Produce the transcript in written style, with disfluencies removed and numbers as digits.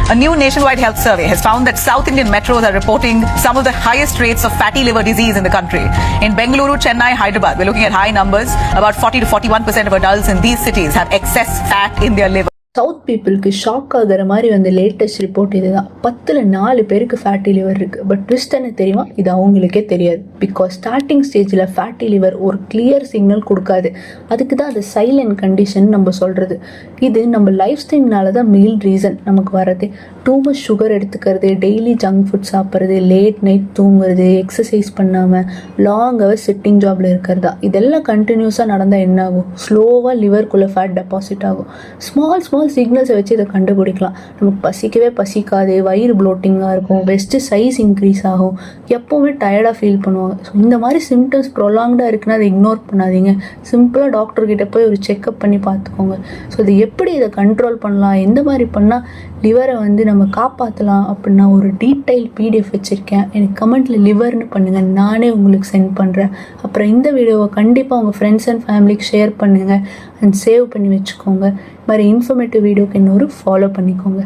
A new nationwide health survey has found that South Indian metros are reporting some of the highest rates of fatty liver disease in the country. In Bengaluru, Chennai, Hyderabad, we're looking at high numbers. About 40 to 41% of adults in these cities have excess fat in their liver. South பீப்புளுக்கு shock ஆகிற மாதிரி வந்த latest report இதுதான். 10ல் 4 பேருக்கு fatty liver இருக்குது. But twist என்ன தெரியுமா? இது அவங்களுக்கே தெரியாது. பிகாஸ் ஸ்டார்டிங் ஸ்டேஜில் ஃபேட்டி லிவர் ஒரு கிளியர் சிக்னல் கொடுக்காது. அதுக்கு தான் அது சைலண்ட் கண்டிஷன் நம்ம சொல்கிறது. இது நம்ம லைஃப் ஸ்டைல்னால தான் மெயின் ரீசன் நமக்கு வர்றது. டூ மச் சுகர் எடுத்துக்கிறது, டெய்லி ஜங்க் ஃபுட் சாப்பிட்றது, லேட் நைட் தூங்குறது, எக்ஸசைஸ் பண்ணாமல் லாங் ஹவர் சிட்டிங் ஜாபில் இருக்கிறதா. இதெல்லாம் கண்டினியூஸாக நடந்தால் என்ன ஆகும்? ஸ்லோவாக லிவர்க்குள்ளே ஃபேட் டெபாசிட் ஆகும். ஸ்மால் சிக்னல்ஸை வச்சு இதை கண்டுபிடிக்கலாம். நமக்கு பசிக்கவே பசிக்காது, வயிறு ப்ளோட்டிங்காக இருக்கும், வெஸ்ட்டு சைஸ் இன்க்ரீஸ் ஆகும், எப்போவுமே டயர்டாக ஃபீல் பண்ணுவாங்க. ஸோ இந்த மாதிரி சிம்டம்ஸ் ப்ரொலாங்டாக இருக்குன்னா அதை இக்னோர் பண்ணாதீங்க. சிம்பிளாக டாக்டர்கிட்ட போய் ஒரு செக்அப் பண்ணி பார்த்துக்கோங்க. ஸோ இது எப்படி இதை கண்ட்ரோல் பண்ணலாம், எந்த மாதிரி பண்ணால் லிவரை நம்ம காப்பாற்றலாம் அப்படின்னா ஒரு டீட்டெயில் பிடிஎஃப் வச்சுருக்கேன். எனக்கு கமெண்ட்டில் லிவர்னு பண்ணுங்கள், நானே உங்களுக்கு சென்ட் பண்ணுறேன். அப்புறம் இந்த வீடியோவை கண்டிப்பாக உங்கள் ஃப்ரெண்ட்ஸ் அண்ட் ஃபேமிலிக்கு ஷேர் பண்ணுங்கள் அண்ட் சேவ் பண்ணி வச்சுக்கோங்க. மாதிரி இன்ஃபர்மேட்டிவ் வீடியோக்கு இன்னொரு ஃபாலோ பண்ணிக்கோங்க.